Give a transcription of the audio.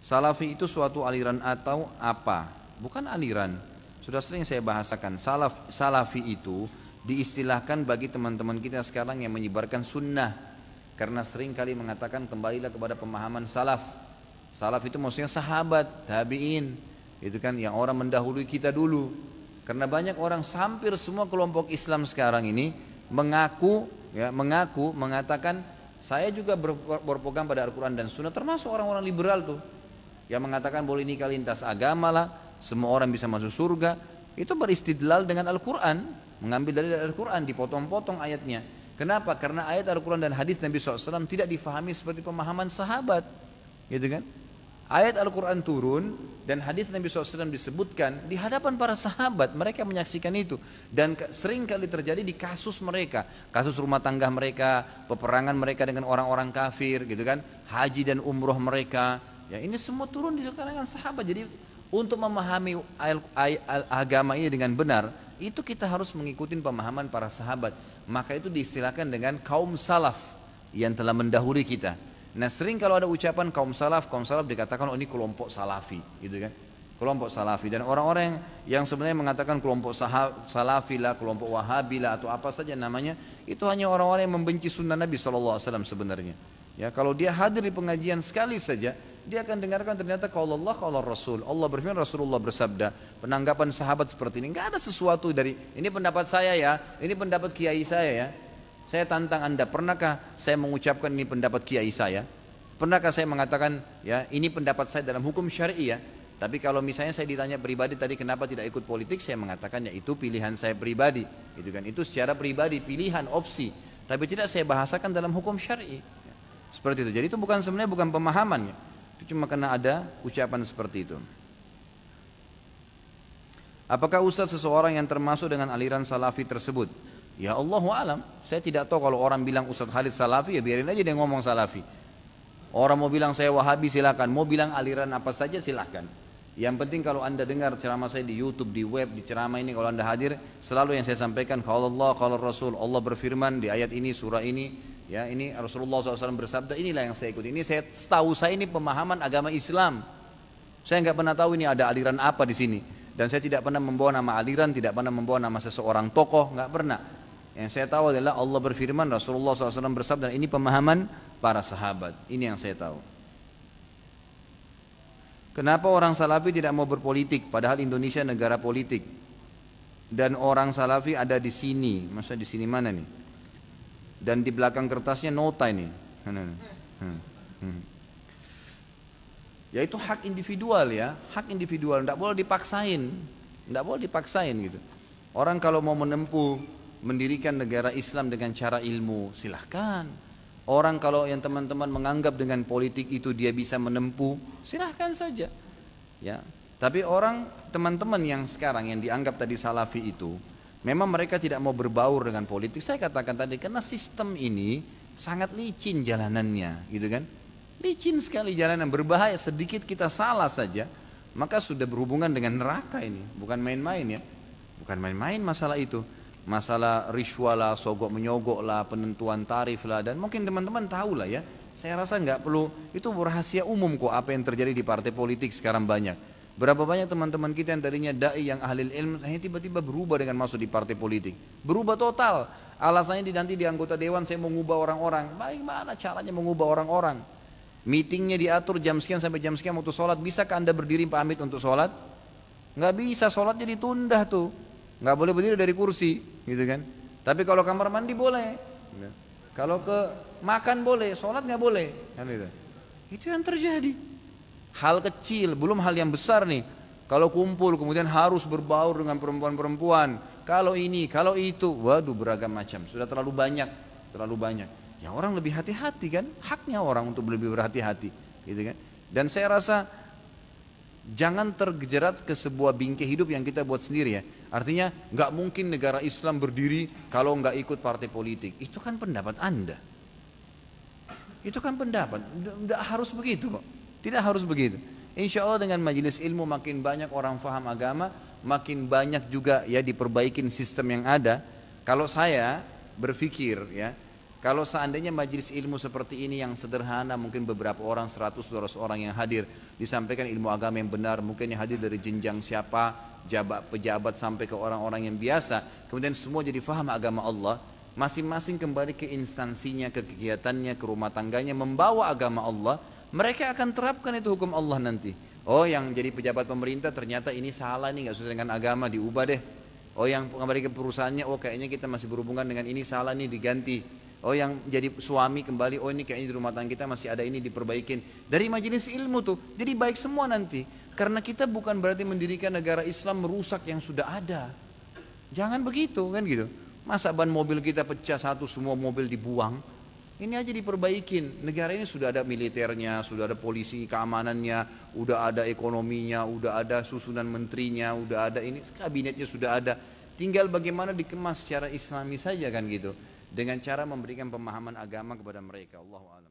Salafi itu suatu aliran atau apa? Bukan aliran. Sudah sering saya bahasakan. Salafi itu diistilahkan bagi teman-teman kita sekarang yang menyebarkan sunnah. Karena sering kali mengatakan kembalilah kepada pemahaman salaf. Salaf itu maksudnya sahabat, tabi'in. Itu kan yang orang mendahului kita dulu. Karena banyak orang, hampir semua kelompok Islam sekarang ini mengaku mengatakan saya juga berpegang pada Al-Quran dan Sunnah, termasuk orang-orang liberal tuh yang mengatakan boleh nikah lintas agama lah, semua orang bisa masuk surga. Itu beristidlal dengan Al-Quran, mengambil dari Al-Quran, dipotong-potong ayatnya. Kenapa? Karena ayat Al-Quran dan hadis Nabi SAW tidak difahami seperti pemahaman sahabat, gitu kan? Ayat Al-Quran turun dan hadis Nabi SAW disebutkan di hadapan para sahabat, mereka menyaksikan itu. Dan sering kali terjadi di kasus mereka, kasus rumah tangga mereka, peperangan mereka dengan orang-orang kafir, gitu kan? Haji dan umroh mereka. Ya, ini semua turun di kalangan sahabat. Jadi untuk memahami agama ini dengan benar, itu kita harus mengikuti pemahaman para sahabat. Maka itu diistilahkan dengan kaum salaf yang telah mendahului kita. Nah, sering kalau ada ucapan kaum salaf dikatakan oh ini kelompok salafi, gitu kan? Kelompok salafi. Dan orang-orang yang sebenarnya mengatakan kelompok salafi lah, kelompok wahabi lah, atau apa saja namanya, itu hanya orang-orang yang membenci sunnah Nabi SAW sebenarnya. Ya, kalau dia hadir di pengajian sekali saja, dia akan dengarkan ternyata qaul Allah, qaul Rasul. Allah berfirman, Rasulullah bersabda. Penanggapan sahabat seperti ini, enggak ada sesuatu dari ini pendapat saya ya, ini pendapat kiai saya ya. Saya tantang Anda, pernahkah saya mengucapkan ini pendapat kiai saya? Pernahkah saya mengatakan ya ini pendapat saya dalam hukum syar'i ya? Tapi kalau misalnya saya ditanya pribadi tadi kenapa tidak ikut politik, saya mengatakan ya itu pilihan saya pribadi, gitu kan? Itu secara pribadi, pilihan, opsi. Tapi tidak saya bahasakan dalam hukum syar'i. Seperti itu. Jadi itu sebenarnya bukan pemahamannya. Itu cuma karena ada ucapan seperti itu. Apakah Ustaz seseorang yang termasuk dengan aliran salafi tersebut? Ya Allahu alam, saya tidak tahu. Kalau orang bilang Ustaz Khalid salafi, ya biarin aja dia ngomong salafi. Orang mau bilang saya wahabi silakan, mau bilang aliran apa saja silakan. Yang penting kalau anda dengar ceramah saya di YouTube, di web, di ceramah ini, kalau anda hadir, selalu yang saya sampaikan qaul Allah, qaul Rasul. Allah berfirman di ayat ini, surah ini, ya ini Rasulullah SAW bersabda, inilah yang saya ikuti. Ini saya tahu, saya ini pemahaman agama Islam. Saya nggak pernah tahu ini ada aliran apa di sini. Dan saya tidak pernah membawa nama aliran, tidak pernah membawa nama seseorang tokoh, nggak pernah. Yang saya tahu adalah Allah berfirman, Rasulullah SAW bersabda, dan ini pemahaman para sahabat. Ini yang saya tahu. Kenapa orang salafi tidak mau berpolitik, padahal Indonesia negara politik? Dan orang salafi ada di sini, masa di sini mana nih? Dan di belakang kertasnya nota ini. Ya itu hak individual ya, hak individual, tidak boleh dipaksain, tidak boleh dipaksain gitu. Orang kalau mau menempuh mendirikan negara Islam dengan cara ilmu, silahkan. Orang kalau yang teman-teman menganggap dengan politik itu dia bisa menempuh, silahkan saja. Ya. Tapi orang teman-teman yang sekarang yang dianggap tadi salafi itu, memang mereka tidak mau berbaur dengan politik. Saya katakan tadi karena sistem ini sangat licin jalanannya, gitu kan? Licin sekali jalanan, berbahaya. Sedikit kita salah saja, maka sudah berhubungan dengan neraka ini. Bukan main-main ya, bukan main-main masalah itu. Masalah riswa lah, sogok menyogok lah, penentuan tarif lah, dan mungkin teman-teman tahu lah ya. Saya rasa nggak perlu, itu rahasia umum kok apa yang terjadi di partai politik sekarang banyak. Berapa banyak teman-teman kita yang tadinya dai yang ahli ilmu, tiba-tiba berubah dengan masuk di partai politik, berubah total. Alasannya nanti di anggota dewan saya mau mengubah orang-orang. Bagaimana caranya mengubah orang-orang? Meetingnya diatur jam sekian sampai jam sekian waktu sholat. Bisakah anda berdiri pamit untuk sholat? Nggak bisa, sholatnya ditunda tuh. Nggak boleh berdiri dari kursi, gitu kan? Tapi kalau kamar mandi boleh, kalau ke makan boleh, sholat nggak boleh, kan itu. Itu yang terjadi. Hal kecil, belum hal yang besar nih. Kalau kumpul kemudian harus berbaur dengan perempuan-perempuan. Kalau ini, kalau itu, waduh beragam macam. Sudah terlalu banyak, terlalu banyak. Ya orang lebih hati-hati kan? Haknya orang untuk lebih berhati-hati, gitu kan? Dan saya rasa jangan terjerat ke sebuah bingkai hidup yang kita buat sendiri ya. Artinya nggak mungkin negara Islam berdiri kalau nggak ikut partai politik. Itu kan pendapat anda. Itu kan pendapat. Tidak harus begitu kok. Tidak harus begitu. Insya Allah dengan majelis ilmu makin banyak orang faham agama, makin banyak juga ya diperbaikin sistem yang ada. Kalau saya berpikir ya, Kalau seandainya majelis ilmu seperti ini yang sederhana, mungkin beberapa orang, 100-200 orang yang hadir, disampaikan ilmu agama yang benar, mungkin yang hadir dari jenjang siapa, pejabat sampai ke orang-orang yang biasa, kemudian semua jadi faham agama Allah, masing-masing kembali ke instansinya, ke kegiatannya, ke rumah tangganya, membawa agama Allah, mereka akan terapkan itu hukum Allah nanti. Oh, yang jadi pejabat pemerintah ternyata ini salah nih, nggak sesuai dengan agama, diubah deh. Oh, yang kembali ke perusahaannya, oh kayaknya kita masih berhubungan dengan ini, salah nih, diganti. Oh, yang jadi suami kembali, oh ini kayaknya di rumah tangga kita masih ada ini, diperbaikin. Dari majelis ilmu tuh, jadi baik semua nanti. Karena kita bukan berarti mendirikan negara Islam merusak yang sudah ada. Jangan begitu kan gitu. Masa ban mobil kita pecah satu, semua mobil dibuang. Ini aja diperbaikin. Negara ini sudah ada militernya, sudah ada polisi keamanannya, udah ada ekonominya, udah ada susunan menterinya, udah ada ini, kabinetnya sudah ada. Tinggal bagaimana dikemas secara islami saja kan gitu. Dengan cara memberikan pemahaman agama kepada mereka. Allahu a'lam.